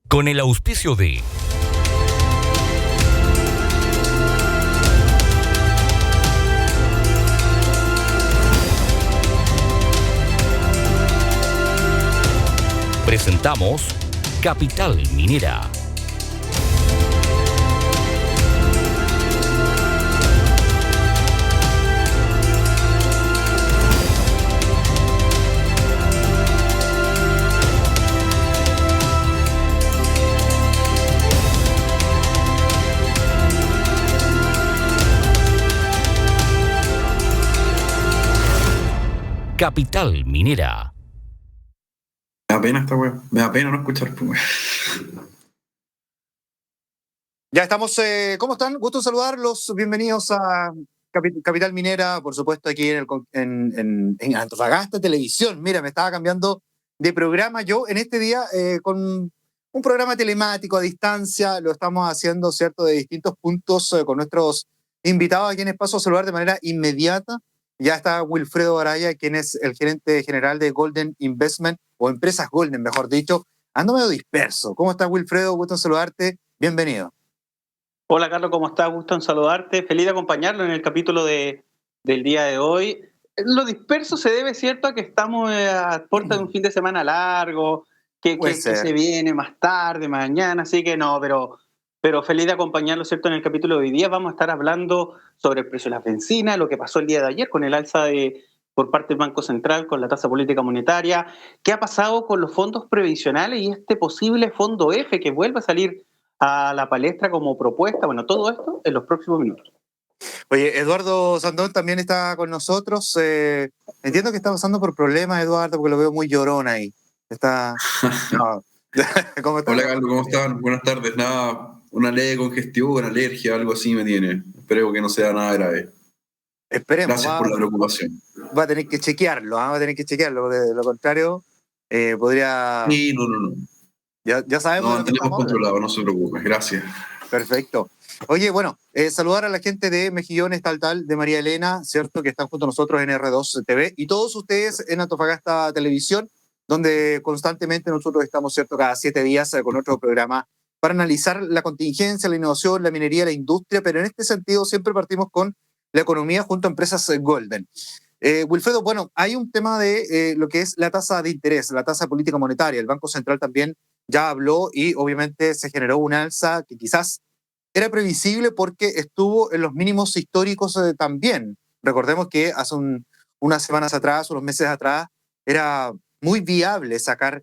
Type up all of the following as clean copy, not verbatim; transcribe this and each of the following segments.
Con el auspicio de presentamos Capital Minera. Capital Minera. Me da pena esta weá. Me da pena no escuchar, pues. Ya estamos, ¿cómo están? Gusto en saludarlos. Bienvenidos a Capital Minera, por supuesto, aquí en Antofagasta Televisión. Mira, me estaba cambiando de programa yo en este día con un programa telemático a distancia. Lo estamos haciendo, ¿cierto?, de distintos puntos con nuestros invitados, a quienes paso a saludar de manera inmediata. Ya está Wilfredo Araya, quien es el gerente general de Golden Investment, o Empresas Golden, mejor dicho. Ando medio disperso. ¿Cómo estás, Wilfredo? Gusto en saludarte. Bienvenido. Hola Carlos, ¿cómo estás? Gusto en saludarte. Feliz de acompañarlo en el capítulo del día de hoy. Lo disperso se debe, ¿cierto?, a que estamos a puerta de un fin de semana largo, que se viene más tarde, mañana, así que no, pero feliz de acompañarlo, ¿cierto?, en el capítulo de hoy día. Vamos a estar hablando sobre el precio de las bencinas, lo que pasó el día de ayer con el alza por parte del Banco Central, con la tasa política monetaria, qué ha pasado con los fondos previsionales y este posible fondo F que vuelve a salir a la palestra como propuesta. Bueno, todo esto en los próximos minutos. Oye, Eduardo Sandón también está con nosotros. Entiendo que está pasando por problemas, Eduardo, porque lo veo muy llorón ahí. Está... No. ¿Cómo estás? Hola, Carlos, ¿cómo están? Buenas tardes. Nada, una leve congestión, una alergia, algo así me tiene. Espero que no sea nada grave. Esperemos. Gracias por la preocupación. Va a tener que chequearlo, va a tener que chequearlo, porque de lo contrario podría... Sí, no. Ya sabemos. No, tenemos controlado, no se preocupe. Gracias. Perfecto. Oye, bueno, saludar a la gente de Mejillones, tal, de María Elena, ¿cierto?, que están junto a nosotros en R2 TV, y todos ustedes en Antofagasta Televisión, donde constantemente nosotros estamos, ¿cierto?, cada 7 días con otro programa para analizar la contingencia, la innovación, la minería, la industria, pero en este sentido siempre partimos con la economía junto a Empresas Golden. Wilfredo, bueno, hay un tema de lo que es la tasa de interés, la tasa política monetaria. El Banco Central también ya habló y obviamente se generó una alza que quizás era previsible porque estuvo en los mínimos históricos también. Recordemos que hace unas semanas atrás, unos meses atrás, era muy viable sacar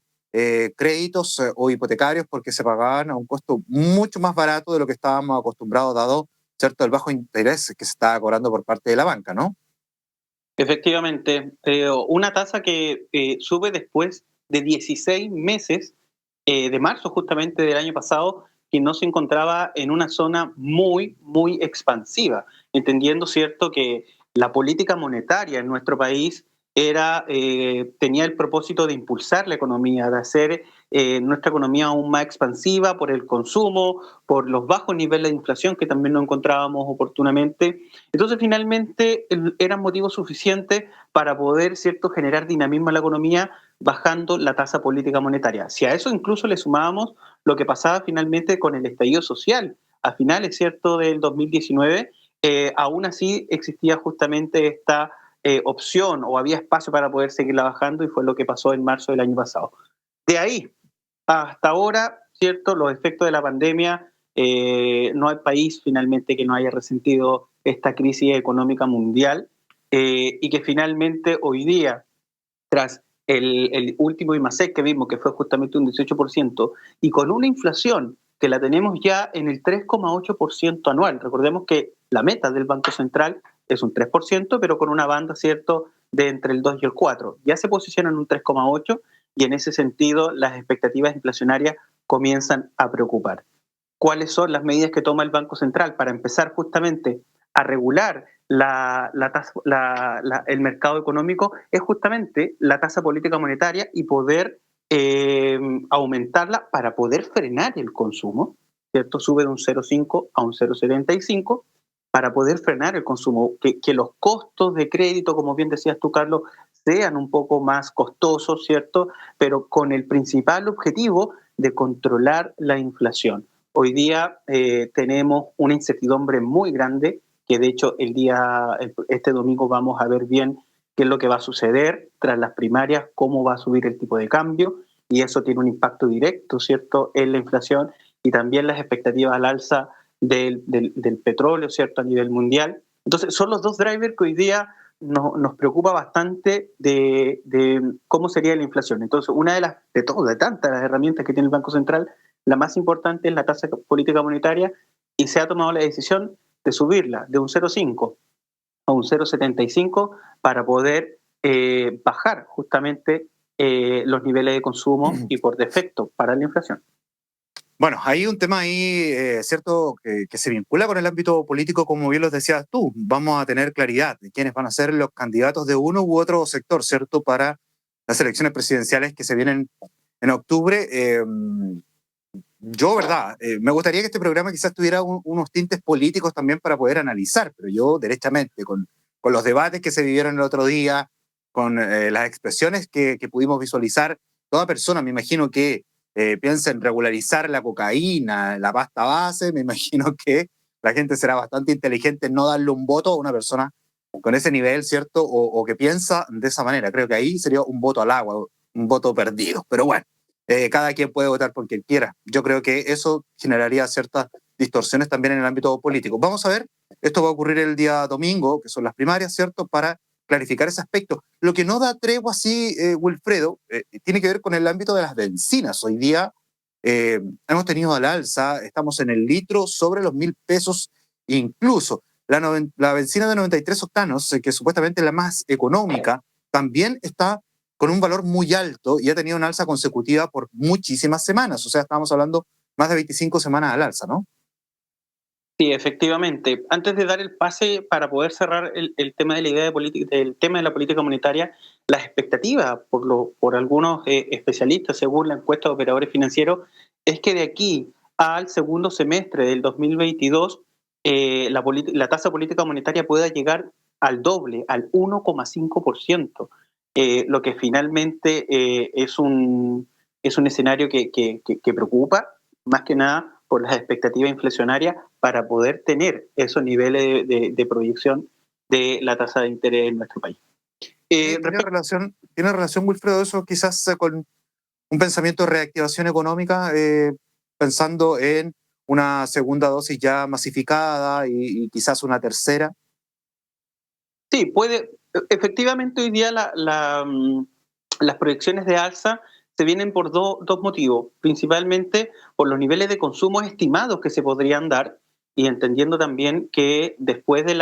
créditos o hipotecarios porque se pagaban a un costo mucho más barato de lo que estábamos acostumbrados, dado, ¿cierto?, el bajo interés que se estaba cobrando por parte de la banca, ¿no? Efectivamente, una tasa que sube después de 16 meses, de marzo justamente del año pasado, que no se encontraba en una zona muy, muy expansiva, entendiendo, ¿cierto?, que la política monetaria en nuestro país tenía el propósito de impulsar la economía, de hacer nuestra economía aún más expansiva por el consumo, por los bajos niveles de inflación que también no encontrábamos oportunamente. Entonces, finalmente, eran motivos suficientes para poder, ¿cierto?, generar dinamismo en la economía bajando la tasa política monetaria. Si a eso incluso le sumábamos lo que pasaba finalmente con el estallido social a finales, ¿cierto?, del 2019, aún así existía justamente esta opción o había espacio para poder seguirla bajando, y fue lo que pasó en marzo del año pasado. De ahí hasta ahora, ¿cierto?, los efectos de la pandemia, no hay país finalmente que no haya resentido esta crisis económica mundial, y que finalmente hoy día, tras el último IMASEC que vimos, que fue justamente un 18%, y con una inflación que la tenemos ya en el 3,8% anual. Recordemos que la meta del Banco Central es un 3%, pero con una banda, ¿cierto?, de entre el 2 y el 4. Ya se posiciona en un 3,8%, y en ese sentido las expectativas inflacionarias comienzan a preocupar. ¿Cuáles son las medidas que toma el Banco Central para empezar justamente a regular el mercado económico? Es justamente la tasa política monetaria y poder aumentarla para poder frenar el consumo, ¿cierto? Sube de un 0,5 a un 0,75 para poder frenar el consumo, que los costos de crédito, como bien decías tú, Carlos, sean un poco más costosos, ¿cierto?, pero con el principal objetivo de controlar la inflación. Hoy día tenemos una incertidumbre muy grande, que de hecho este domingo vamos a ver bien qué es lo que va a suceder tras las primarias, cómo va a subir el tipo de cambio, y eso tiene un impacto directo, ¿cierto?, en la inflación y también las expectativas al alza del petróleo, ¿cierto?, a nivel mundial. Entonces, son los dos drivers que hoy día nos preocupa bastante de cómo sería la inflación. Entonces, una de tantas las herramientas que tiene el Banco Central, la más importante es la tasa política monetaria, y se ha tomado la decisión de subirla de un 0,5 a un 0,75 para poder bajar justamente los niveles de consumo y por defecto para la inflación. Bueno, hay un tema ahí, ¿cierto?, que se vincula con el ámbito político, como bien lo decías tú. Vamos a tener claridad de quiénes van a ser los candidatos de uno u otro sector, ¿cierto?, para las elecciones presidenciales que se vienen en octubre. Yo, verdad, me gustaría que este programa quizás tuviera unos tintes políticos también para poder analizar, pero yo derechamente, con los debates que se vivieron el otro día, con las expresiones que pudimos visualizar, toda persona, me imagino que piensa en regularizar la cocaína, la pasta base, me imagino que la gente será bastante inteligente en no darle un voto a una persona con ese nivel, ¿cierto? O que piensa de esa manera. Creo que ahí sería un voto al agua, un voto perdido. Pero bueno, cada quien puede votar por quien quiera. Yo creo que eso generaría ciertas distorsiones también en el ámbito político. Vamos a ver, esto va a ocurrir el día domingo, que son las primarias, ¿cierto?, para clarificar ese aspecto. Lo que no da tregua así, Wilfredo, tiene que ver con el ámbito de las bencinas. Hoy día hemos tenido al alza, estamos en el litro sobre los 1.000 pesos incluso. La bencina de 93 octanos, que supuestamente es la más económica, también está con un valor muy alto y ha tenido una alza consecutiva por muchísimas semanas. O sea, estamos hablando más de 25 semanas al alza, ¿no? Sí, efectivamente. Antes de dar el pase para poder cerrar el tema de la idea de política, del tema de la política monetaria, las expectativas por algunos especialistas, según la encuesta de operadores financieros, es que de aquí al segundo semestre del 2022 la tasa política monetaria pueda llegar al doble, al 1,5%, lo que finalmente es un escenario que preocupa, más que nada por las expectativas inflacionarias, para poder tener esos niveles de proyección de la tasa de interés en nuestro país. ¿Tiene relación, Wilfredo, eso quizás con un pensamiento de reactivación económica, pensando en una segunda dosis ya masificada y quizás una tercera? Sí, puede. Efectivamente, hoy día las proyecciones de alza se vienen por dos motivos, principalmente por los niveles de consumo estimados que se podrían dar, y entendiendo también que después de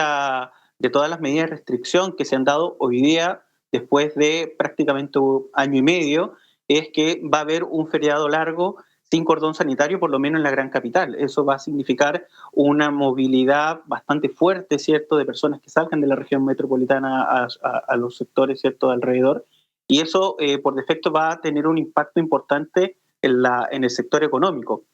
todas las medidas de restricción que se han dado hoy día, después de prácticamente un año y medio, es que va a haber un feriado largo sin cordón sanitario, por lo menos en la gran capital. Eso va a significar una movilidad bastante fuerte, ¿cierto?, de personas que salgan de la región metropolitana a los sectores, ¿cierto?, de alrededor. Y eso, por defecto, va a tener un impacto importante en el sector económico.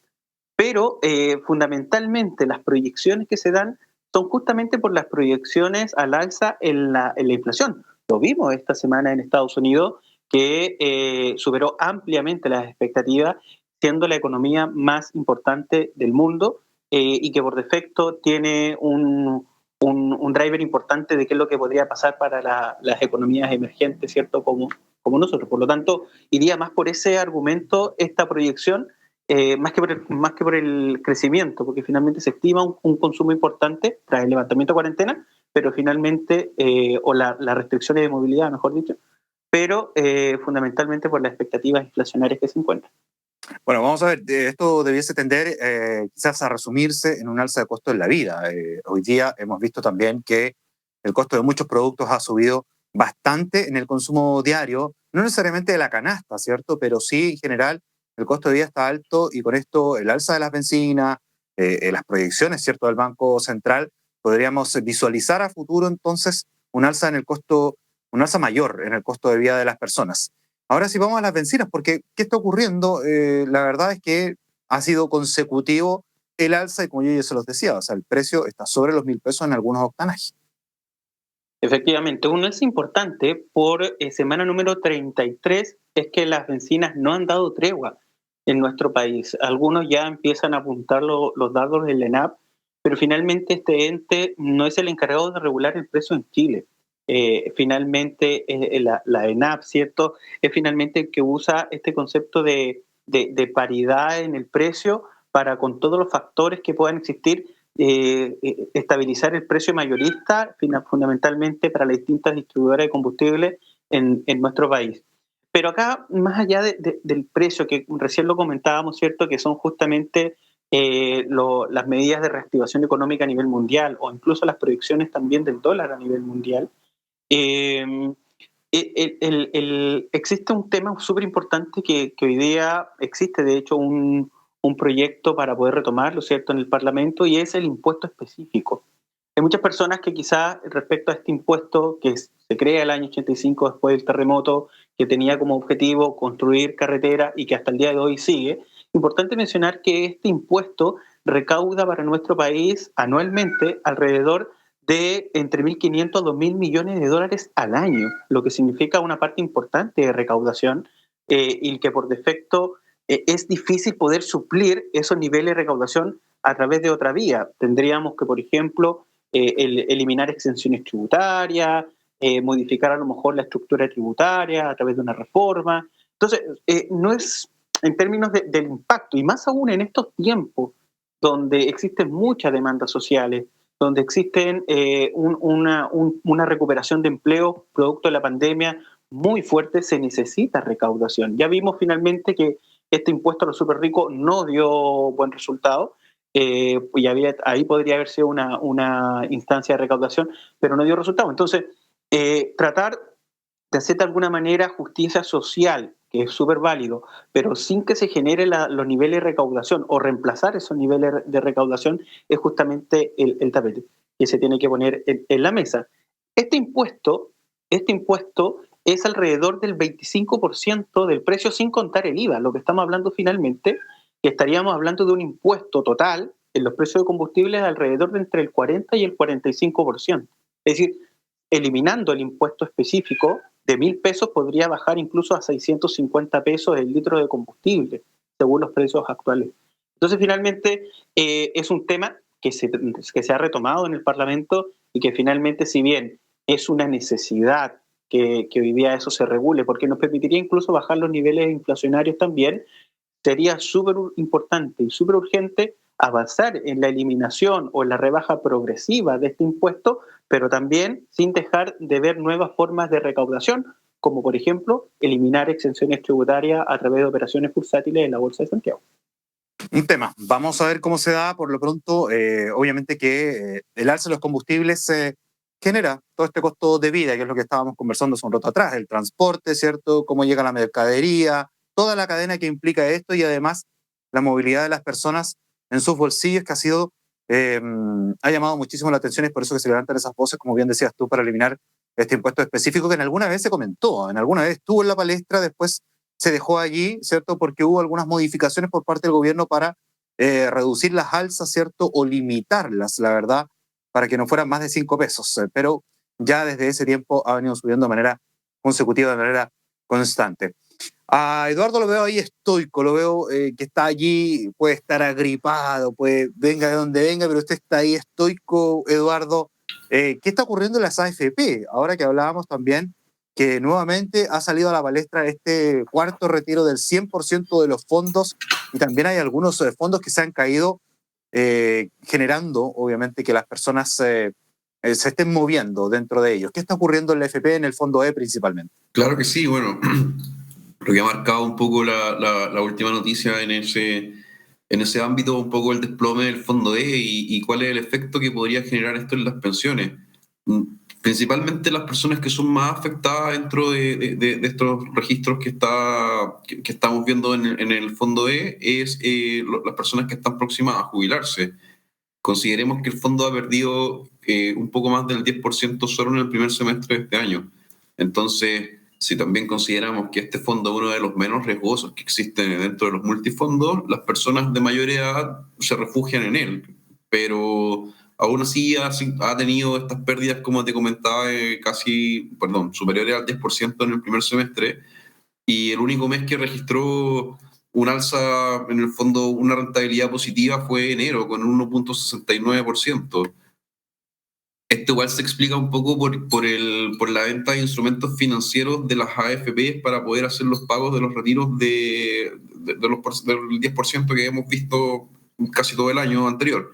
Pero fundamentalmente las proyecciones que se dan son justamente por las proyecciones al alza en la inflación. Lo vimos esta semana en Estados Unidos, que superó ampliamente las expectativas, siendo la economía más importante del mundo, y que por defecto tiene un driver importante de qué es lo que podría pasar para las economías emergentes, ¿cierto?, como nosotros. Por lo tanto, iría más por ese argumento esta proyección, más que por el crecimiento, porque finalmente se estima un consumo importante tras el levantamiento de cuarentena, pero finalmente, o las restricciones de movilidad, mejor dicho, pero fundamentalmente por las expectativas inflacionarias que se encuentran. Bueno, vamos a ver, esto debiese tender quizás a resumirse en un alza de costo en la vida. Hoy día hemos visto también que el costo de muchos productos ha subido bastante en el consumo diario, no necesariamente de la canasta, ¿cierto? Pero sí, en general, el costo de vida está alto y con esto el alza de las bencinas, las proyecciones, ¿cierto?, del Banco Central, podríamos visualizar a futuro entonces un alza en el costo, un alza mayor en el costo de vida de las personas. Ahora sí vamos a las bencinas, porque ¿qué está ocurriendo? La verdad es que ha sido consecutivo el alza y como yo ya se los decía, o sea, el precio está sobre los 1.000 pesos en algunos octanajes. Efectivamente, un alza importante por semana número 33 es que las bencinas no han dado tregua. en nuestro país. Algunos ya empiezan a apuntar los datos del ENAP, pero finalmente este ente no es el encargado de regular el precio en Chile. Finalmente la ENAP, ¿cierto? Es finalmente el que usa este concepto de paridad en el precio para, con todos los factores que puedan existir, estabilizar el precio mayorista fundamentalmente para las distintas distribuidoras de combustible en nuestro país. Pero acá, más allá del precio, que recién lo comentábamos, ¿cierto?, que son justamente las medidas de reactivación económica a nivel mundial o incluso las proyecciones también del dólar a nivel mundial, existe un tema súper importante que hoy día existe, de hecho, un proyecto para poder retomarlo, ¿cierto?, en el Parlamento, y es el impuesto específico. Hay muchas personas que quizás respecto a este impuesto que se crea el año 85 después del terremoto, que tenía como objetivo construir carreteras y que hasta el día de hoy sigue, importante mencionar que este impuesto recauda para nuestro país anualmente alrededor de entre 1.500 a 2.000 millones de dólares al año, lo que significa una parte importante de recaudación y que por defecto es difícil poder suplir esos niveles de recaudación a través de otra vía. Tendríamos que, por ejemplo, eliminar exenciones tributarias, modificar a lo mejor la estructura tributaria a través de una reforma. Entonces, no es en términos del impacto, y más aún en estos tiempos donde existen muchas demandas sociales, donde existen una recuperación de empleo producto de la pandemia muy fuerte, se necesita recaudación. Ya vimos finalmente que este impuesto a los súper ricos no dio buen resultado, y ahí podría haber sido una instancia de recaudación, pero no dio resultado. Entonces, tratar de hacer de alguna manera justicia social, que es súper válido, pero sin que se generen los niveles de recaudación o reemplazar esos niveles de recaudación, es justamente el tapete que se tiene que poner en la mesa. Este impuesto es alrededor del 25% del precio sin contar el IVA. Lo que estamos hablando finalmente, que estaríamos hablando de un impuesto total en los precios de combustibles alrededor de entre el 40 y el 45%. Es decir, eliminando el impuesto específico, de 1.000 pesos podría bajar incluso a 650 pesos el litro de combustible, según los precios actuales. Entonces, finalmente, es un tema que se ha retomado en el Parlamento y que finalmente, si bien es una necesidad que hoy día eso se regule, porque nos permitiría incluso bajar los niveles inflacionarios también, sería súper importante y súper urgente avanzar en la eliminación o en la rebaja progresiva de este impuesto, pero también sin dejar de ver nuevas formas de recaudación, como por ejemplo eliminar exenciones tributarias a través de operaciones bursátiles en la Bolsa de Santiago. Un tema. Vamos a ver cómo se da. Por lo pronto, obviamente que el alza de los combustibles genera todo este costo de vida, que es lo que estábamos conversando hace un rato atrás, el transporte, ¿cierto? Cómo llega la mercadería, toda la cadena que implica esto y además la movilidad de las personas en sus bolsillos, que ha llamado muchísimo la atención. Es por eso que se levantan esas voces, como bien decías tú, para eliminar este impuesto específico que en alguna vez se comentó, en alguna vez estuvo en la palestra, después se dejó allí, ¿cierto? Porque hubo algunas modificaciones por parte del gobierno para reducir las alzas, ¿cierto? O limitarlas, la verdad, para que no fueran más de 5 pesos. Pero ya desde ese tiempo ha venido subiendo de manera consecutiva, de manera constante. A Eduardo lo veo ahí estoico, lo veo que está allí, puede estar agripado, venga de donde venga, pero usted está ahí estoico, Eduardo. ¿Qué está ocurriendo en las AFP? Ahora que hablábamos también que nuevamente ha salido a la palestra este cuarto retiro del 100% de los fondos, y también hay algunos fondos que se han caído, generando obviamente que las personas se estén moviendo dentro de ellos. ¿Qué está ocurriendo en la AFP, en el fondo E principalmente? Claro que sí, bueno, lo que ha marcado un poco la última noticia en ese ámbito, un poco el desplome del fondo E y cuál es el efecto que podría generar esto en las pensiones. Principalmente las personas que son más afectadas dentro de estos registros que estamos viendo en el fondo E es las personas que están próximas a jubilarse. Consideremos que el fondo ha perdido un poco más del 10% solo en el primer semestre de este año. Entonces, si también consideramos que este fondo es uno de los menos riesgosos que existen dentro de los multifondos, las personas de mayor edad se refugian en él. Pero aún así ha tenido estas pérdidas, como te comentaba, superiores al 10% en el primer semestre. Y el único mes que registró un alza, en el fondo, una rentabilidad positiva fue enero con un 1.69%. Esto igual se explica un poco por la venta de instrumentos financieros de las AFP para poder hacer los pagos de los retiros del 10% que hemos visto casi todo el año anterior.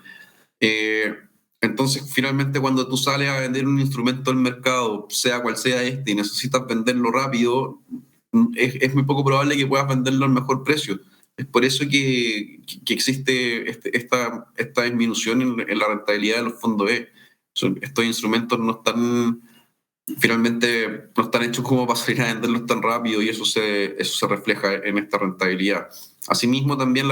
Entonces, finalmente, cuando tú sales a vender un instrumento al mercado, sea cual sea este, y necesitas venderlo rápido, es muy poco probable que puedas venderlo al mejor precio. Es por eso que existe esta disminución en la rentabilidad de los fondos E. Estos instrumentos finalmente no están hechos como para salir a venderlos tan rápido, y eso se refleja en esta rentabilidad. Asimismo, también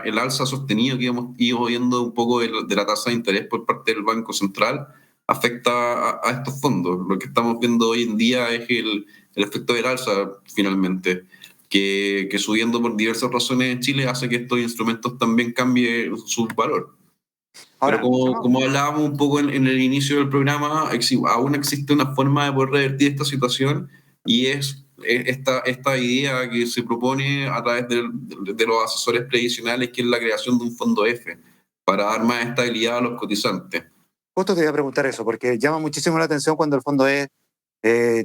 el alza sostenido que hemos ido viendo un poco de la tasa de interés por parte del Banco Central afecta a estos fondos. Lo que estamos viendo hoy en día es el efecto del alza, finalmente, que subiendo por diversas razones en Chile hace que estos instrumentos también cambien su valor. Ahora, pero como hablábamos un poco en el inicio del programa, aún existe una forma de poder revertir esta situación, y es esta idea que se propone a través de los asesores previsionales, que es la creación de un fondo F para dar más estabilidad a los cotizantes. Justo te iba a preguntar eso, porque llama muchísimo la atención cuando el fondo E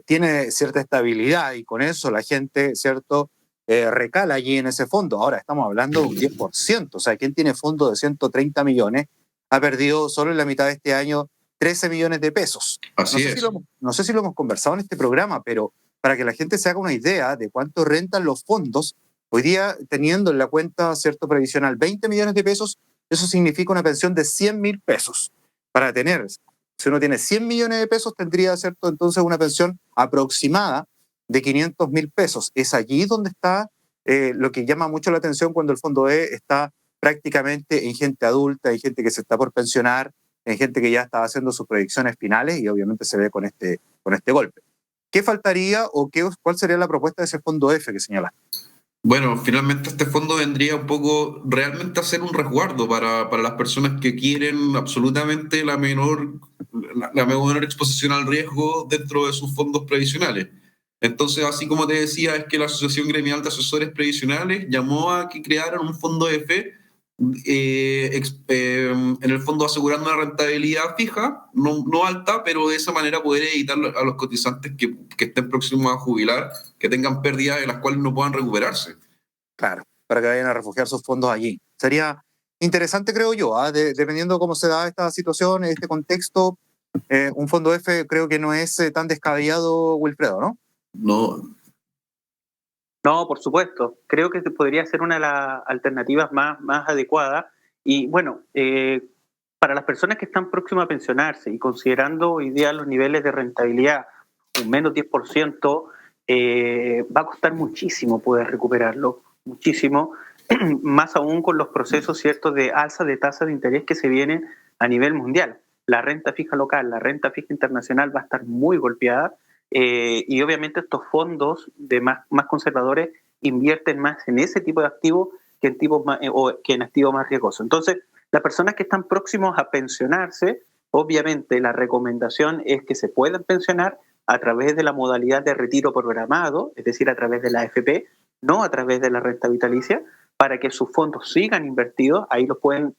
tiene cierta estabilidad, y con eso la gente, ¿cierto?, recala allí en ese fondo. Ahora estamos hablando de un 10%, o sea, quien tiene fondo de 130 millones ha perdido solo en la mitad de este año 13 millones de pesos. Así es. No sé si lo hemos conversado en este programa, pero para que la gente se haga una idea de cuánto rentan los fondos, hoy día, teniendo en la cuenta, ¿cierto?, previsional 20 millones de pesos, eso significa una pensión de 100.000 pesos. Para tener, si uno tiene 100 millones de pesos, tendría, ¿cierto?, entonces una pensión aproximada de 500.000 pesos. Es allí donde está lo que llama mucho la atención cuando el fondo E está prácticamente en gente adulta, en gente que se está por pensionar, en gente que ya está haciendo sus proyecciones finales, y obviamente se ve con este golpe. ¿Qué faltaría o cuál sería la propuesta de ese fondo F que señala? Bueno, finalmente este fondo vendría un poco realmente a ser un resguardo para las personas que quieren absolutamente la menor exposición al riesgo dentro de sus fondos previsionales. Entonces, así como te decía, es que la Asociación Gremial de Asesores Previsionales llamó a que crearan un fondo F, en el fondo asegurando una rentabilidad fija, no alta, pero de esa manera poder evitar a los cotizantes que estén próximos a jubilar, que tengan pérdidas de las cuales no puedan recuperarse. Claro, para que vayan a refugiar sus fondos allí. Sería interesante, creo yo, dependiendo de cómo se da esta situación, este contexto, un fondo F creo que no es tan descabellado, Wilfredo, ¿no? No, por supuesto. Creo que podría ser una de las alternativas más adecuadas. Y bueno, para las personas que están próximas a pensionarse y considerando hoy día los niveles de rentabilidad, un menos 10%, va a costar muchísimo poder recuperarlo, muchísimo, más aún con los procesos, ¿cierto?, de alza de tasas de interés que se vienen a nivel mundial. La renta fija local, la renta fija internacional va a estar muy golpeada. Y obviamente estos fondos de más conservadores invierten más en ese tipo de activos que en activos más riesgosos. Entonces, las personas que están próximos a pensionarse, obviamente la recomendación es que se puedan pensionar a través de la modalidad de retiro programado, es decir, a través de la AFP, no a través de la renta vitalicia, para que sus fondos sigan invertidos. Ahí los pueden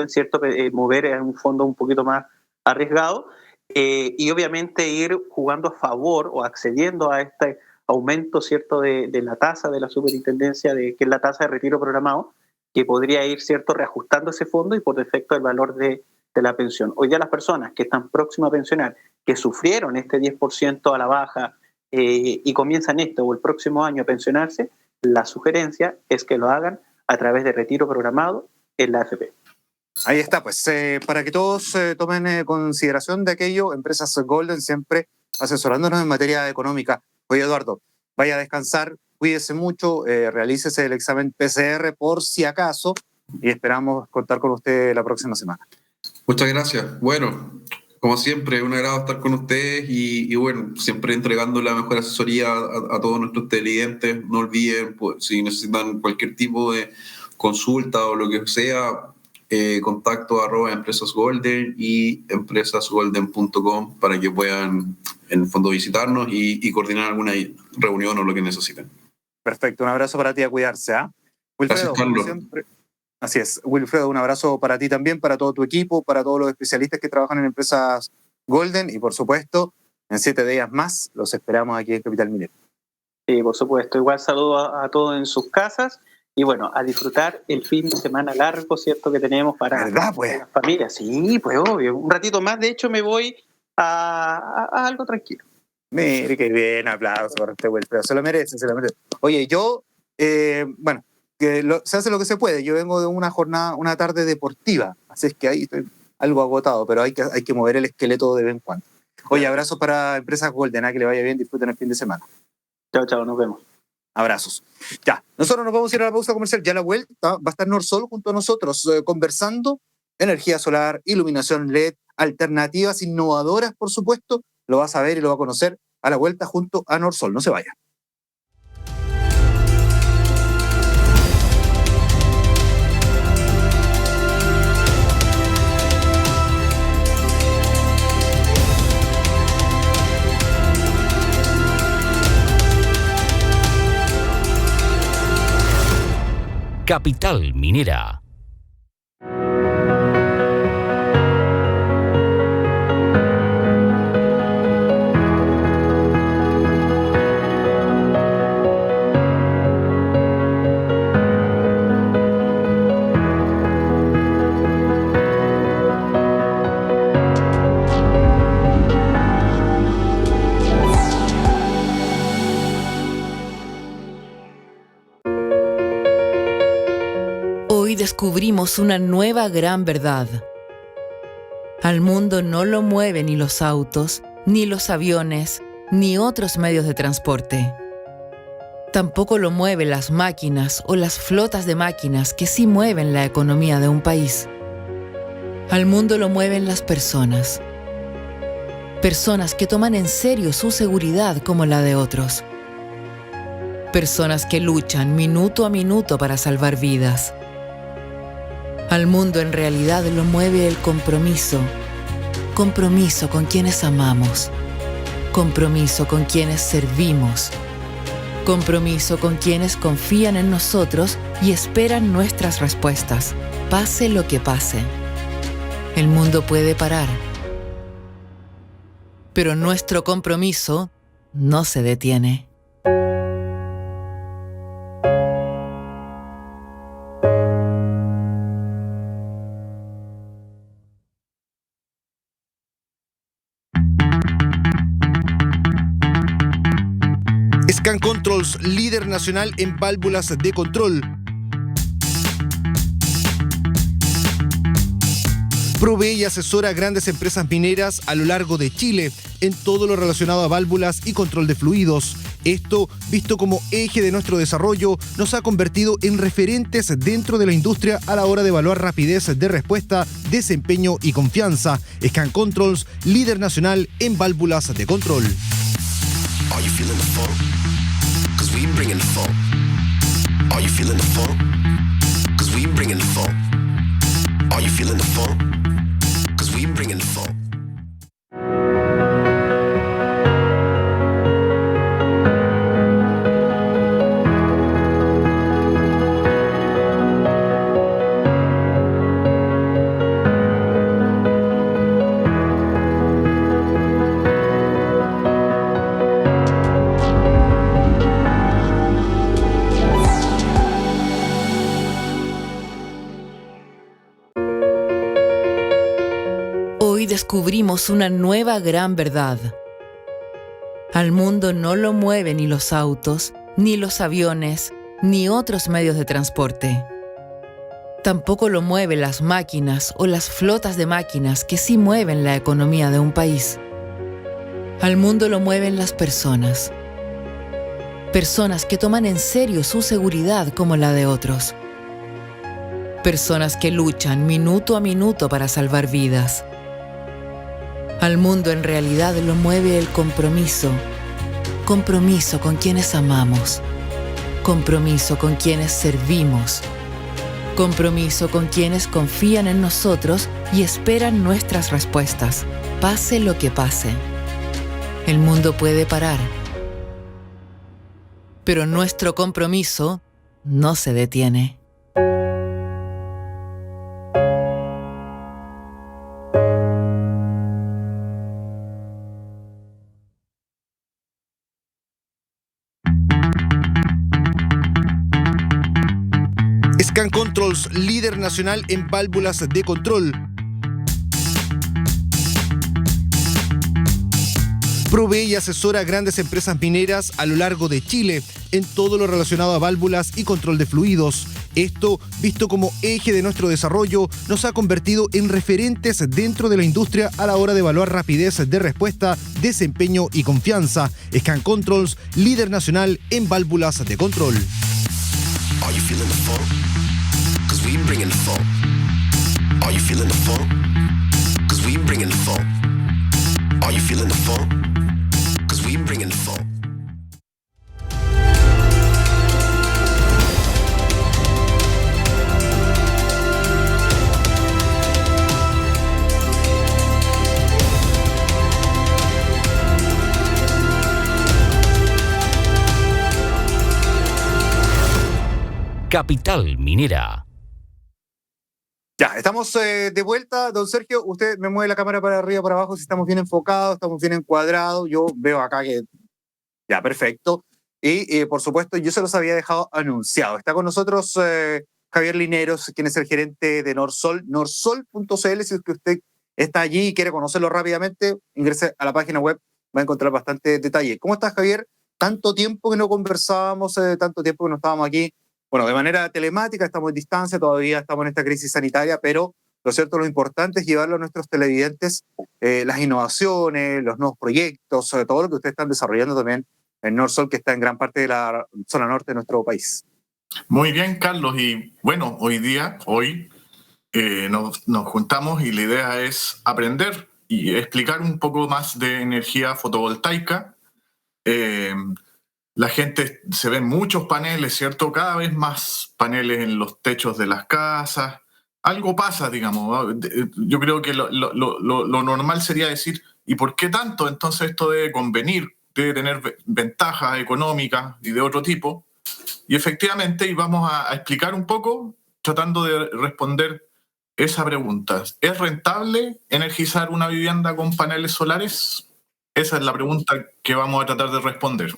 ¿cierto?, mover en un fondo un poquito más arriesgado. Y obviamente ir jugando a favor o accediendo a este aumento, ¿cierto?, de la tasa de la superintendencia, que es la tasa de retiro programado, que podría ir, ¿cierto?, reajustando ese fondo y por defecto el valor de la pensión. Hoy día las personas que están próximas a pensionar, que sufrieron este 10% a la baja y comienzan o el próximo año a pensionarse, la sugerencia es que lo hagan a través de retiro programado en la AFP. Ahí está, pues para que todos tomen consideración de aquello, Empresas Golden siempre asesorándonos en materia económica. Oye, Eduardo, vaya a descansar, cuídese mucho, realícese el examen PCR por si acaso, y esperamos contar con usted la próxima semana. Muchas gracias. Bueno, como siempre, un agrado estar con ustedes y bueno, siempre entregando la mejor asesoría a todos nuestros televidentes. No olviden, pues, si necesitan cualquier tipo de consulta o lo que sea, contacto @empresasgolden y empresasgolden.com para que puedan en el fondo visitarnos y coordinar alguna reunión o lo que necesiten. Perfecto, un abrazo para ti, a cuidarse, ¿ah? Wilfredo, Gracias, Carlos. como siempre. Así es. Wilfredo, un abrazo para ti también, para todo tu equipo, para todos los especialistas que trabajan en empresas Golden y, por supuesto, en 7 días más los esperamos aquí en Capital Minero. Sí, por supuesto. Igual saludo a todos en sus casas y bueno, a disfrutar el fin de semana largo, ¿cierto? Que tenemos para ¿Verdad, pues? las familias. Sí, pues obvio. Un ratito más, de hecho, me voy a algo tranquilo. Mire, qué bien, aplauso para usted, Wilfredo. Se lo merece, se lo merece. Oye, yo, bueno, se hace lo que se puede. Yo vengo de una jornada, una tarde deportiva, así es que ahí estoy algo agotado, pero hay que mover el esqueleto de vez en cuando. Oye, abrazos para Empresas Golden, que le vaya bien, disfruten el fin de semana. Chao, chao, nos vemos. Abrazos. Ya, nosotros nos vamos a ir a la pausa comercial. Ya a la vuelta va a estar Norsol junto a nosotros conversando energía solar, iluminación LED, alternativas innovadoras, por supuesto. Lo vas a ver y lo va a conocer a la vuelta junto a Norsol. No se vaya. Capital Minera. Hoy descubrimos una nueva gran verdad. Al mundo no lo mueven ni los autos, ni los aviones, ni otros medios de transporte. Tampoco lo mueven las máquinas o las flotas de máquinas que sí mueven la economía de un país. Al mundo lo mueven las personas. Personas que toman en serio su seguridad como la de otros. Personas que luchan minuto a minuto para salvar vidas. Al mundo en realidad lo mueve el compromiso. Compromiso con quienes amamos. Compromiso con quienes servimos. Compromiso con quienes confían en nosotros y esperan nuestras respuestas, pase lo que pase. El mundo puede parar, pero nuestro compromiso no se detiene. Scan Controls, líder nacional en válvulas de control. Provee y asesora a grandes empresas mineras a lo largo de Chile en todo lo relacionado a válvulas y control de fluidos. Esto, visto como eje de nuestro desarrollo, nos ha convertido en referentes dentro de la industria a la hora de evaluar rapidez de respuesta, desempeño y confianza. Scan Controls, líder nacional en válvulas de control. Are you feeling the funk? 'Cause we bringing the funk. Are you feeling the funk? 'Cause we bringing the funk. Are you feeling the funk? 'Cause we bringing the funk. Hoy descubrimos una nueva gran verdad. Al mundo no lo mueven ni los autos, ni los aviones, ni otros medios de transporte. Tampoco lo mueven las máquinas o las flotas de máquinas que sí mueven la economía de un país. Al mundo lo mueven las personas. Personas que toman en serio su seguridad como la de otros. Personas que luchan minuto a minuto para salvar vidas. Al mundo en realidad lo mueve el compromiso. Compromiso con quienes amamos. Compromiso con quienes servimos. Compromiso con quienes confían en nosotros y esperan nuestras respuestas, pase lo que pase. El mundo puede parar, pero nuestro compromiso no se detiene. Scan Controls, líder nacional en válvulas de control. Provee y asesora a grandes empresas mineras a lo largo de Chile en todo lo relacionado a válvulas y control de fluidos. Esto, visto como eje de nuestro desarrollo, nos ha convertido en referentes dentro de la industria a la hora de evaluar rapidez de respuesta, desempeño y confianza. Scan Controls, líder nacional en válvulas de control. Are you feeling the funk? 'Cause we bringing the funk. Are you feeling the funk? 'Cause we bringing the funk. Are you feeling the funk? 'Cause we bringing the funk. Capital Minera. Ya, estamos de vuelta. Don Sergio, usted me mueve la cámara para arriba, para abajo, si estamos bien enfocados, estamos bien encuadrados. Yo veo acá que ya, perfecto. Y por supuesto, yo se los había dejado anunciado. Está con nosotros Javier Lineros, quien es el gerente de Norsol, norsol.cl. Si es que usted está allí y quiere conocerlo rápidamente, ingrese a la página web, va a encontrar bastante detalle. ¿Cómo estás, Javier? Tanto tiempo que no conversábamos, tanto tiempo que no estábamos aquí. Bueno, de manera telemática, estamos en distancia, todavía estamos en esta crisis sanitaria, pero lo cierto, lo importante es llevarle a nuestros televidentes las innovaciones, los nuevos proyectos, sobre todo lo que ustedes están desarrollando también en Norsol, que está en gran parte de la zona norte de nuestro país. Muy bien, Carlos. Y bueno, hoy nos juntamos y la idea es aprender y explicar un poco más de energía fotovoltaica. La gente, se ven muchos paneles, ¿cierto? Cada vez más paneles en los techos de las casas. Algo pasa, digamos. Yo creo que lo normal sería decir, ¿y por qué tanto? Entonces esto debe convenir, debe tener ventajas económicas y de otro tipo. Y efectivamente, y vamos a explicar un poco, tratando de responder esa pregunta. ¿Es rentable energizar una vivienda con paneles solares? Esa es la pregunta que vamos a tratar de responder.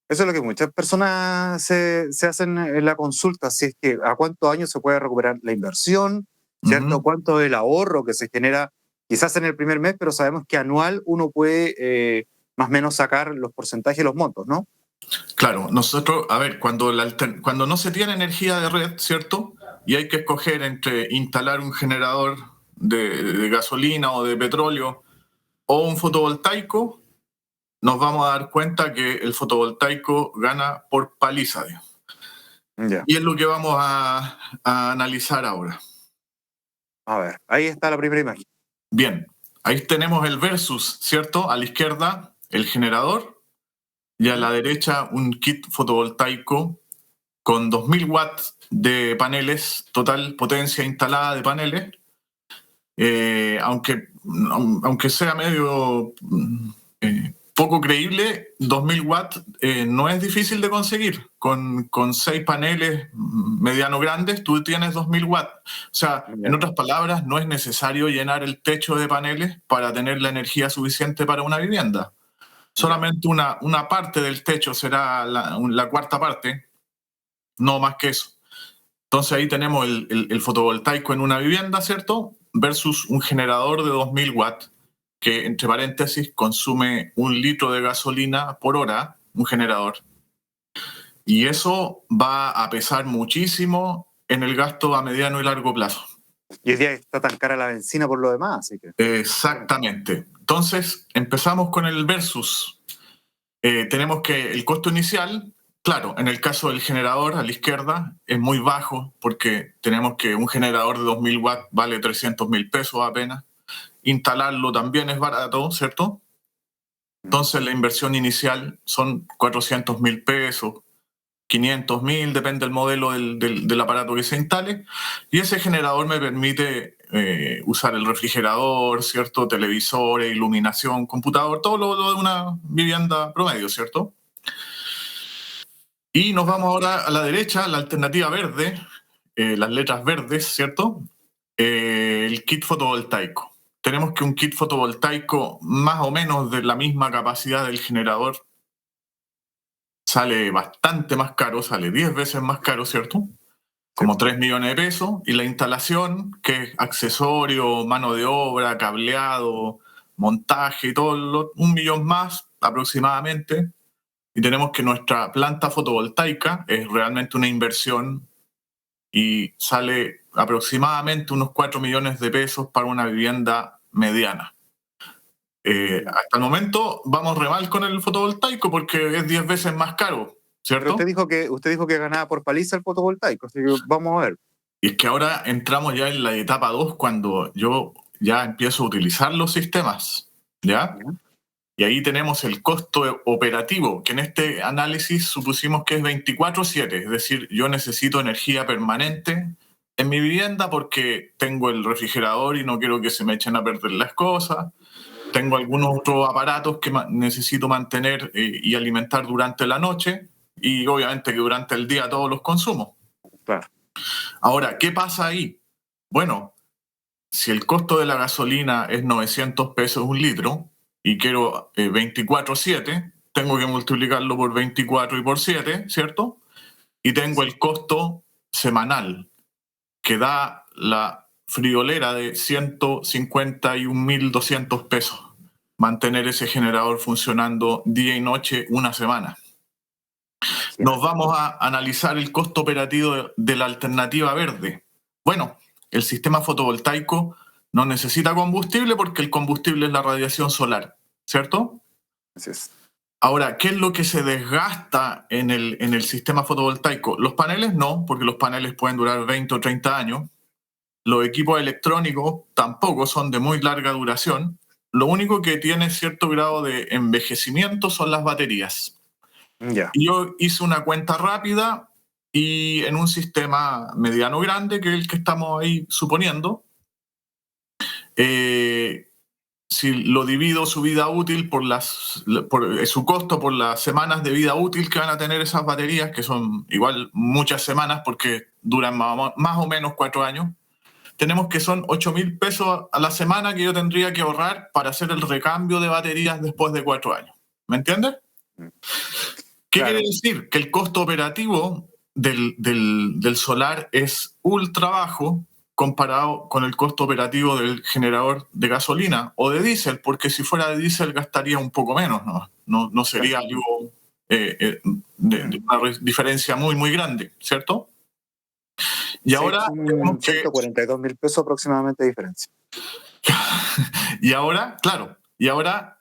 Eso es lo que muchas personas se hacen en la consulta, si es que a cuántos años se puede recuperar la inversión, ¿cierto? ¿Cuánto es el ahorro que se genera quizás en el primer mes, pero sabemos que anual uno puede más o menos sacar los porcentajes y los montos, ¿no? Claro, nosotros, a ver, cuando no se tiene energía de red, ¿cierto? Y hay que escoger entre instalar un generador de gasolina o de petróleo o un fotovoltaico, nos vamos a dar cuenta que el fotovoltaico gana por paliza. Ya. Y es lo que vamos a analizar ahora. A ver, ahí está la primera imagen. Bien, ahí tenemos el versus, ¿cierto? A la izquierda, el generador, y a la derecha, un kit fotovoltaico con 2000 watts de paneles, total potencia instalada de paneles. Aunque sea medio poco creíble, 2000 watts no es difícil de conseguir. Con 6 paneles mediano grandes, tú tienes 2000 watts. O sea, en otras palabras, no es necesario llenar el techo de paneles para tener la energía suficiente para una vivienda. Solamente una parte del techo será la cuarta parte, no más que eso. Entonces ahí tenemos el fotovoltaico en una vivienda, ¿cierto? Versus un generador de 2000 watts, que entre paréntesis consume 1 litro de gasolina por hora, un generador. Y eso va a pesar muchísimo en el gasto a mediano y largo plazo. Y hoy día está tan cara la benzina por lo demás, así que... Exactamente. Entonces, empezamos con el versus. Tenemos que el costo inicial, claro, en el caso del generador a la izquierda es muy bajo porque tenemos que un generador de 2000 watts vale 300.000 pesos apenas. Instalarlo también es barato, ¿cierto? Entonces la inversión inicial son 400.000 pesos, 500.000, depende del modelo del aparato que se instale. Y ese generador me permite usar el refrigerador, ¿cierto? Televisores, iluminación, computador, todo lo de una vivienda promedio, ¿cierto? Y nos vamos ahora a la derecha, la alternativa verde, las letras verdes, ¿cierto? El kit fotovoltaico. Tenemos que un kit fotovoltaico más o menos de la misma capacidad del generador sale bastante más caro, sale 10 veces más caro, ¿cierto? Como 3 millones de pesos. Y la instalación, que es accesorio, mano de obra, cableado, montaje y todo, 1 millón más aproximadamente. Y tenemos que nuestra planta fotovoltaica es realmente una inversión y sale aproximadamente unos 4 millones de pesos para una vivienda mediana. Hasta el momento vamos re mal con el fotovoltaico porque es 10 veces más caro, ¿cierto? Pero usted dijo que ganaba por paliza el fotovoltaico, así que vamos a ver. Y es que ahora entramos ya en la etapa 2 cuando yo ya empiezo a utilizar los sistemas, ¿ya? Y ahí tenemos el costo operativo, que en este análisis supusimos que es 24/7, es decir, yo necesito energía permanente en mi vivienda porque tengo el refrigerador y no quiero que se me echen a perder las cosas, tengo algunos otros aparatos que necesito mantener y alimentar durante la noche y obviamente que durante el día todos los consumo. Claro. Ahora, ¿qué pasa ahí? Bueno, si el costo de la gasolina es 900 pesos un litro, y quiero 24/7, tengo que multiplicarlo por 24 y por 7, ¿cierto? Y tengo el costo semanal que da la friolera de 151.200 pesos. Mantener ese generador funcionando día y noche una semana. Nos vamos a analizar el costo operativo de la alternativa verde. Bueno, el sistema fotovoltaico no necesita combustible porque el combustible es la radiación solar, ¿cierto? Así es. Ahora, ¿qué es lo que se desgasta en el sistema fotovoltaico? Los paneles no, porque los paneles pueden durar 20 o 30 años. Los equipos electrónicos tampoco son de muy larga duración. Lo único que tiene cierto grado de envejecimiento son las baterías. Ya. Y yo hice una cuenta rápida y en un sistema mediano grande, que es el que estamos ahí suponiendo, si lo divido su vida útil por su costo por las semanas de vida útil que van a tener esas baterías, que son igual muchas semanas porque duran más o menos 4 años, tenemos que son 8.000 pesos a la semana que yo tendría que ahorrar para hacer el recambio de baterías después de 4 años. ¿Me entiendes? ¿Qué quiere decir? Que el costo operativo del solar es ultra bajo comparado con el costo operativo del generador de gasolina o de diésel, porque si fuera de diésel gastaría un poco menos, no sería algo de una diferencia muy, muy grande, ¿cierto? Y Sí, ahora son 142.000 pesos aproximadamente de diferencia. y ahora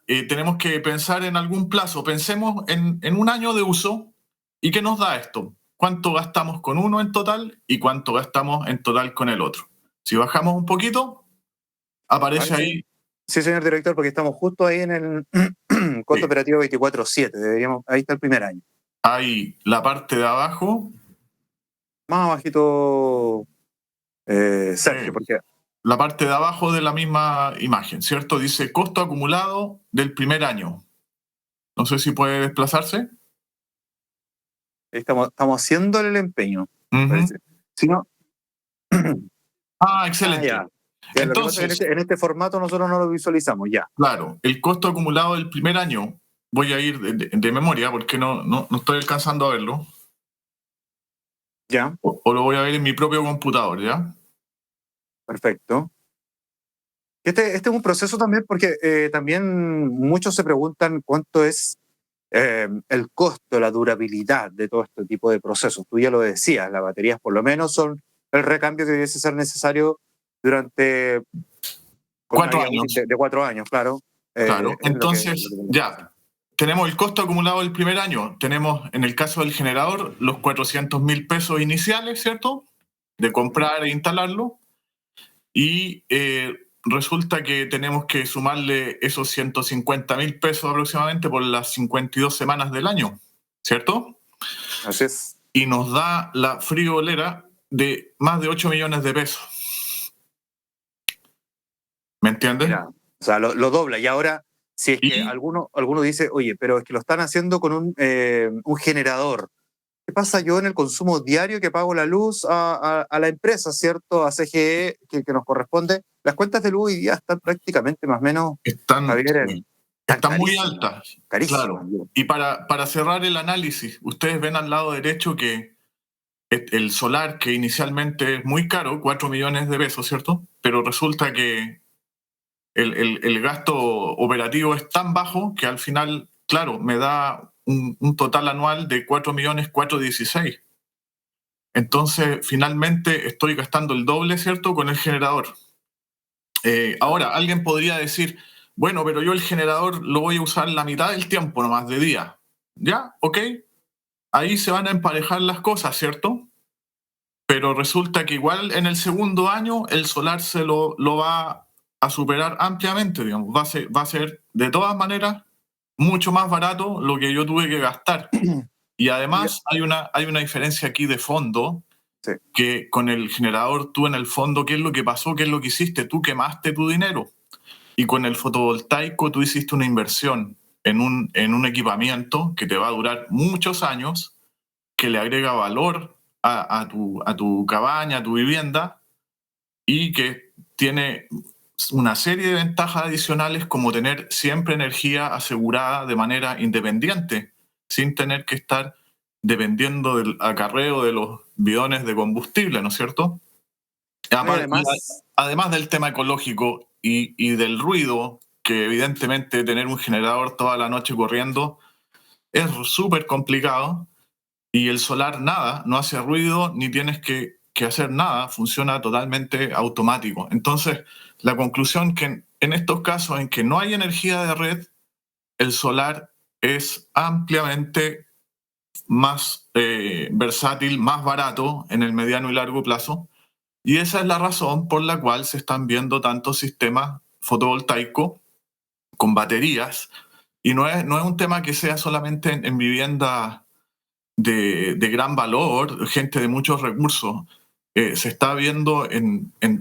tenemos que pensar en algún plazo. Pensemos en un año de uso y ¿qué nos da esto? ¿Cuánto gastamos con uno en total y cuánto gastamos en total con el otro? Si bajamos un poquito, aparece ahí. Sí, señor director, porque estamos justo ahí en el costo operativo 24/7. Ahí está el primer año. Ahí la parte de abajo. Más abajito, Sergio, porque... La parte de abajo de la misma imagen, ¿cierto? Dice costo acumulado del primer año. No sé si puede desplazarse. Estamos haciéndole el empeño. Parece. Si no... Excelente. Ya, Entonces, en este formato nosotros no lo visualizamos ya. Claro, el costo acumulado del primer año, voy a ir de memoria porque no estoy alcanzando a verlo. Ya. O lo voy a ver en mi propio computador, ¿ya? Perfecto. Este es un proceso también porque también muchos se preguntan cuánto es el costo, la durabilidad de todo este tipo de procesos. Tú ya lo decías, las baterías por lo menos son el recambio que debiese ser necesario durante 4 años. De 4 años, claro. Claro, entonces ya, tenemos el costo acumulado del primer año. Tenemos, en el caso del generador, los 400.000 pesos iniciales, ¿cierto? De comprar e instalarlo. Y resulta que tenemos que sumarle esos 150.000 pesos aproximadamente por las 52 semanas del año, ¿cierto? Así es. Y nos da la friolera de más de 8 millones de pesos. ¿Me entiendes? Mira, o sea, lo dobla. Y ahora, si es que alguno dice, oye, pero es que lo están haciendo con un generador ¿qué pasa yo en el consumo diario que pago la luz a la empresa, ¿cierto? A CGE, que nos corresponde. Las cuentas de luz hoy día están prácticamente más o menos, Javier, Están muy carísimas, altas, carísimas. claro. Y para cerrar el análisis, ustedes ven al lado derecho que el solar, que inicialmente es muy caro, 4 millones de pesos, ¿cierto? Pero resulta que el gasto operativo es tan bajo que al final, claro, me da un total anual de 4.416.000. Entonces, finalmente estoy gastando el doble, ¿cierto?, con el generador. Ahora, alguien podría decir, bueno, pero yo el generador lo voy a usar la mitad del tiempo nomás de día. ¿Ya? ¿Ok? Ahí se van a emparejar las cosas, ¿cierto? Pero resulta que igual en el segundo año el solar se lo va a superar ampliamente, digamos. Va a ser de todas maneras mucho más barato lo que yo tuve que gastar. Y además hay una diferencia aquí de fondo, Sí. que con el generador tú en el fondo, ¿qué es lo que pasó? ¿Qué es lo que hiciste? Tú quemaste tu dinero. Y con el fotovoltaico tú hiciste una inversión en un equipamiento que te va a durar muchos años, que le agrega valor a tu cabaña, a tu vivienda, y que tiene una serie de ventajas adicionales, como tener siempre energía asegurada de manera independiente, sin tener que estar dependiendo del acarreo de los bidones de combustible, ¿no es cierto? Además del tema ecológico y del ruido, que evidentemente tener un generador toda la noche corriendo es súper complicado, y el solar nada, no hace ruido ni tienes que hacer nada, funciona totalmente automático. Entonces, la conclusión que en estos casos en que no hay energía de red, el solar es ampliamente más versátil, más barato en el mediano y largo plazo, y esa es la razón por la cual se están viendo tantos sistemas fotovoltaicos con baterías, y no es un tema que sea solamente en viviendas de gran valor, gente de muchos recursos. Se está viendo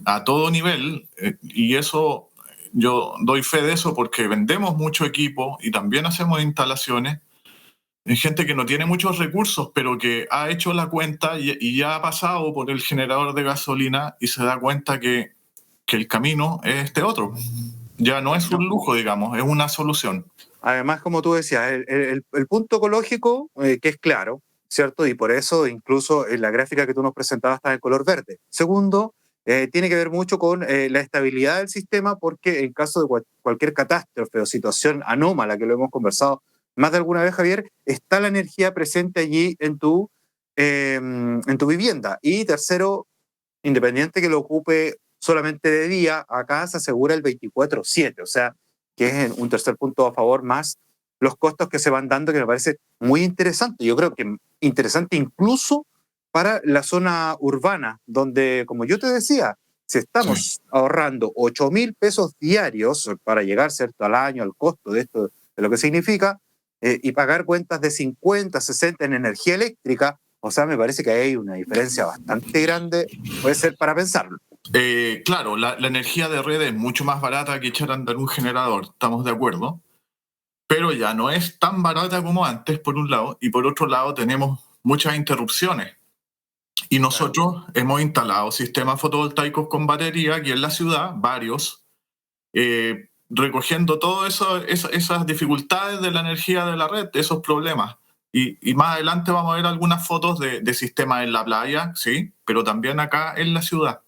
a todo nivel, y eso yo doy fe de eso porque vendemos mucho equipo y también hacemos instalaciones. Hay gente que no tiene muchos recursos, pero que ha hecho la cuenta y ya ha pasado por el generador de gasolina y se da cuenta que el camino es este otro. Ya no es un lujo, digamos, es una solución. Además, como tú decías, el punto ecológico, que es claro, ¿cierto? Y por eso incluso en la gráfica que tú nos presentabas está en color verde. Segundo, tiene que ver mucho con la estabilidad del sistema, porque en caso de cualquier catástrofe o situación anómala, que lo hemos conversado más de alguna vez, Javier, está la energía presente allí en tu vivienda. Y tercero, independiente que lo ocupe solamente de día, acá se asegura el 24/7, o sea, que es un tercer punto a favor, más los costos que se van dando, que me parece muy interesante. Yo creo que interesante incluso para la zona urbana, donde, como yo te decía, si estamos ahorrando 8.000 pesos diarios para llegar, ¿cierto?, al año, al costo de esto, de lo que significa, y pagar cuentas de 50, 60 en energía eléctrica, o sea, me parece que hay una diferencia bastante grande, puede ser para pensarlo. Claro, la energía de red es mucho más barata que echar a andar un generador, estamos de acuerdo, pero ya no es tan barata como antes, por un lado, y por otro lado tenemos muchas interrupciones. Y nosotros hemos instalado sistemas fotovoltaicos con batería aquí en la ciudad, varios, recogiendo todas esas dificultades de la energía de la red, esos problemas. Y más adelante vamos a ver algunas fotos de sistemas en la playa, sí, pero también acá en la ciudad.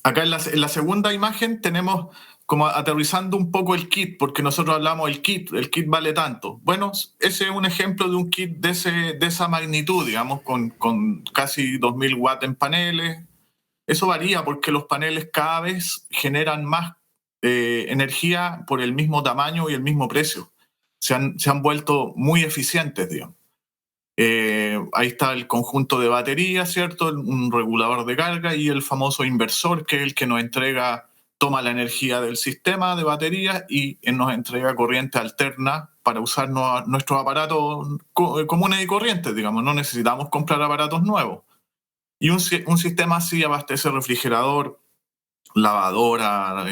Acá en la segunda imagen tenemos como aterrizando un poco el kit, porque nosotros hablamos el kit vale tanto. Bueno, ese es un ejemplo de un kit de esa magnitud, digamos, con casi 2.000 watts en paneles. Eso varía porque los paneles cada vez generan más energía por el mismo tamaño y el mismo precio. Se han vuelto muy eficientes, digamos. Ahí está el conjunto de baterías, ¿cierto? Un regulador de carga y el famoso inversor, que es el que nos entrega, toma la energía del sistema de baterías y nos entrega corriente alterna para usar nuestros aparatos comunes y corrientes, digamos. No necesitamos comprar aparatos nuevos. Y un sistema así abastece refrigerador, lavadora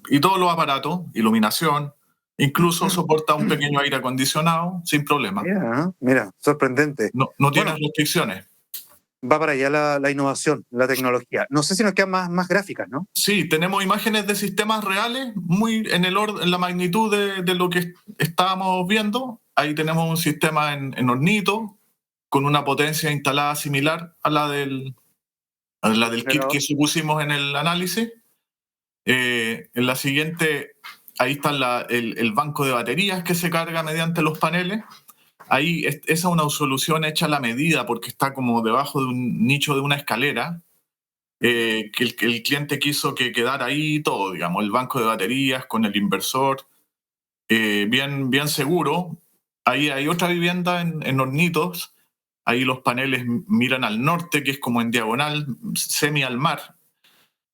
y todos los aparatos, iluminación, Incluso soporta un pequeño aire acondicionado sin problema. Mira, sorprendente. No tiene restricciones. Va para allá la innovación, la tecnología. No sé si nos quedan más gráficas, ¿no? Sí, tenemos imágenes de sistemas reales, muy en la magnitud de lo que estábamos viendo. Ahí tenemos un sistema en Hornito, con una potencia instalada similar a la del kit que supusimos en el análisis. En la siguiente, ahí está el banco de baterías que se carga mediante los paneles. Ahí esa es una solución hecha a la medida porque está como debajo de un nicho de una escalera que el cliente quiso que quedara ahí todo, digamos, el banco de baterías con el inversor, bien seguro. Ahí hay otra vivienda en Hornitos. Ahí los paneles miran al norte, que es como en diagonal, semi al mar.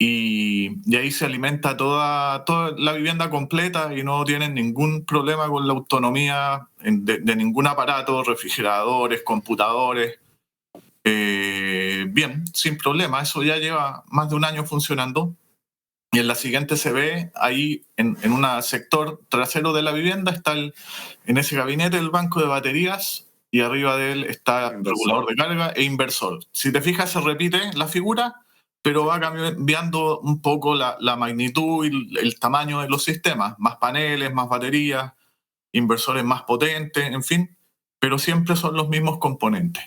Y ahí se alimenta toda la vivienda completa y no tienen ningún problema con la autonomía de ningún aparato, refrigeradores, computadores. Bien, sin problema. Eso ya lleva más de un año funcionando. Y en la siguiente se ve ahí en un sector trasero de la vivienda está en ese gabinete el banco de baterías y arriba de él está el regulador de carga e inversor. Si te fijas se repite la figura, pero va cambiando un poco la magnitud y el tamaño de los sistemas. Más paneles, más baterías, inversores más potentes, en fin, pero siempre son los mismos componentes.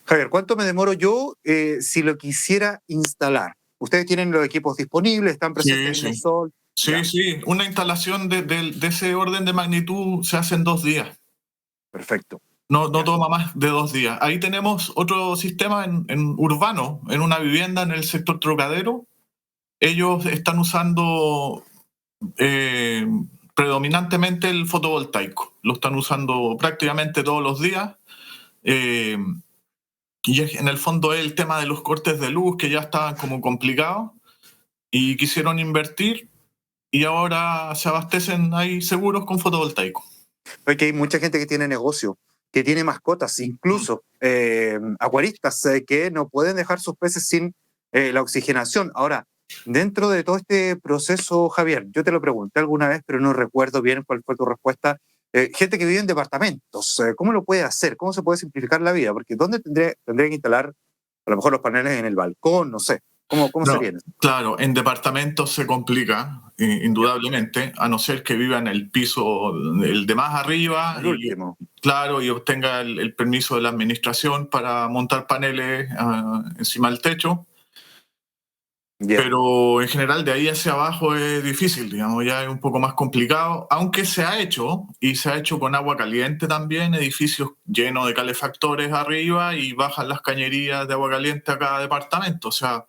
Javier, ¿cuánto me demoro yo si lo quisiera instalar? ¿Ustedes tienen los equipos disponibles? ¿Están presentes en el sol? Sí. Una instalación de ese orden de magnitud se hace en 2 días. Perfecto. No toma más de 2 días. Ahí tenemos otro sistema en urbano, en una vivienda en el sector Trocadero. Ellos están usando predominantemente el fotovoltaico. Lo están usando prácticamente todos los días. Y en el fondo es el tema de los cortes de luz que ya estaban como complicados y quisieron invertir y ahora se abastecen ahí seguros con fotovoltaico. Porque hay mucha gente que tiene negocio, que tiene mascotas, incluso acuaristas que no pueden dejar sus peces sin la oxigenación. Ahora, dentro de todo este proceso, Javier, yo te lo pregunté alguna vez, pero no recuerdo bien cuál fue tu respuesta. Gente que vive en departamentos, ¿cómo lo puede hacer? ¿Cómo se puede simplificar la vida? Porque ¿dónde tendría que instalar a lo mejor los paneles en el balcón? No sé. ¿Cómo sería eso? Claro, en departamentos se complica, indudablemente, a no ser que viva en el piso, el de más arriba, El último. Claro, y obtenga el permiso de la administración para montar paneles encima del techo. Yeah. Pero en general de ahí hacia abajo es difícil, digamos, ya es un poco más complicado, aunque se ha hecho, y se ha hecho con agua caliente también, edificios llenos de calefactores arriba y bajan las cañerías de agua caliente a cada departamento. O sea,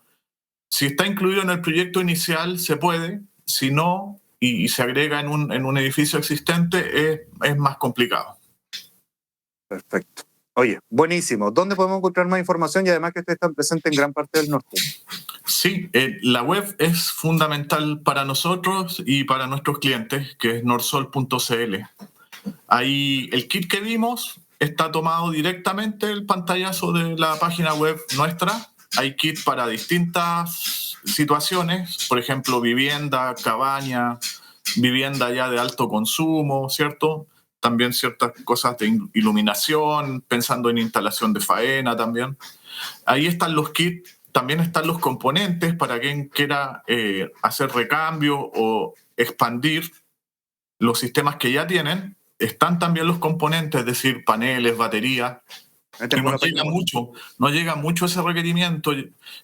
si está incluido en el proyecto inicial se puede, si no, y se agrega en un edificio existente, es más complicado. Perfecto. Oye, buenísimo. ¿Dónde podemos encontrar más información? Y además que ustedes están presentes en gran parte del norte. Sí, la web es fundamental para nosotros y para nuestros clientes, que es norsol.cl. Ahí el kit que vimos está tomado directamente el pantallazo de la página web nuestra. Hay kit para distintas situaciones, por ejemplo, vivienda, cabaña, vivienda ya de alto consumo, ¿cierto? También ciertas cosas de iluminación, pensando en instalación de faena también. Ahí están los kits, también están los componentes para quien quiera hacer recambio o expandir los sistemas que ya tienen. Están también los componentes, es decir, paneles, baterías. Y no llega mucho ese requerimiento.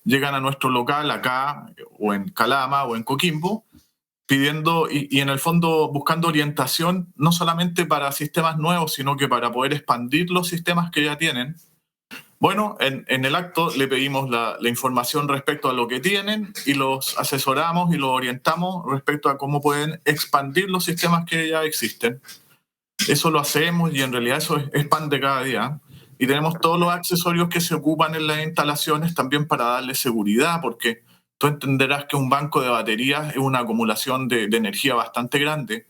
Llegan a nuestro local acá, o en Calama, o en Coquimbo, pidiendo y en el fondo buscando orientación no solamente para sistemas nuevos, sino que para poder expandir los sistemas que ya tienen. Bueno, en el acto le pedimos la información respecto a lo que tienen y los asesoramos y los orientamos respecto a cómo pueden expandir los sistemas que ya existen. Eso lo hacemos y en realidad eso es pan de cada día. Y tenemos todos los accesorios que se ocupan en las instalaciones también para darle seguridad, porque tú entenderás que un banco de baterías es una acumulación de energía bastante grande.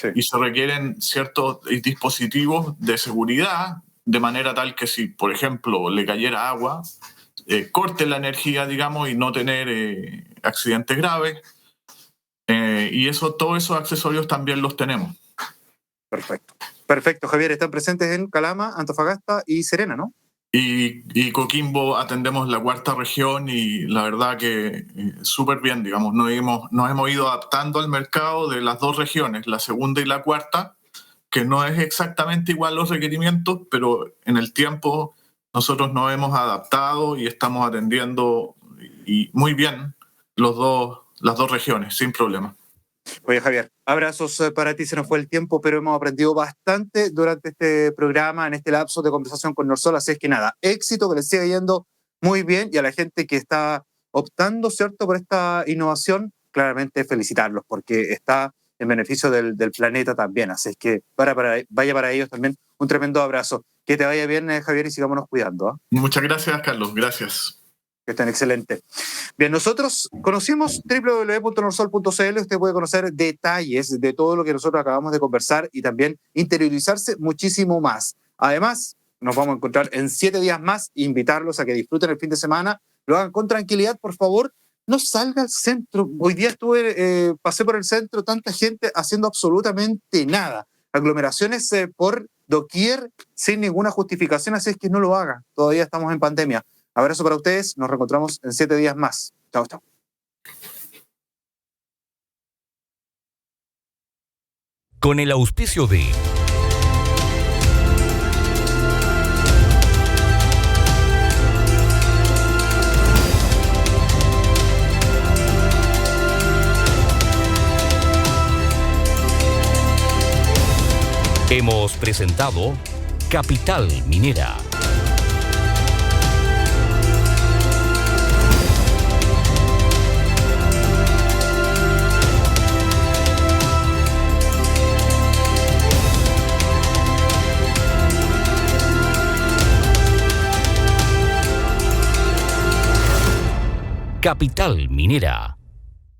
Sí. Y se requieren ciertos dispositivos de seguridad, de manera tal que si, por ejemplo, le cayera agua, corte la energía, digamos, y no tener accidentes graves. Y todos esos accesorios también los tenemos. Perfecto, Javier. Están presentes en Calama, Antofagasta y Serena, ¿no? Y Coquimbo atendemos la cuarta región y la verdad que súper bien, digamos. Nos hemos ido adaptando al mercado de las dos regiones, la segunda y la cuarta, que no es exactamente igual los requerimientos, pero en el tiempo nosotros nos hemos adaptado y estamos atendiendo y muy bien las dos regiones, sin problema. Oye, Javier, abrazos para ti, se nos fue el tiempo, pero hemos aprendido bastante durante este programa, en este lapso de conversación con Norsol, así es que nada, éxito, que les siga yendo muy bien, y a la gente que está optando, ¿cierto?, por esta innovación, claramente felicitarlos, porque está en beneficio del planeta también, así es que vaya para ellos también un tremendo abrazo. Que te vaya bien, Javier, y sigámonos cuidando, ¿eh? Muchas gracias, Carlos, gracias. Que estén excelentes. Bien, nosotros conocimos www.norsol.cl. Usted puede conocer detalles de todo lo que nosotros acabamos de conversar y también interiorizarse muchísimo más. Además, nos vamos a encontrar en 7 días más. Invitarlos a que disfruten el fin de semana, lo hagan con tranquilidad, por favor. No salga al centro. Hoy día pasé por el centro, tanta gente haciendo absolutamente nada. Aglomeraciones por doquier sin ninguna justificación, así es que no lo haga. Todavía estamos en pandemia. Abrazo para ustedes, nos reencontramos en 7 días más. Chao, chao. Con el auspicio de hemos presentado Capital Minera. Capital Minera.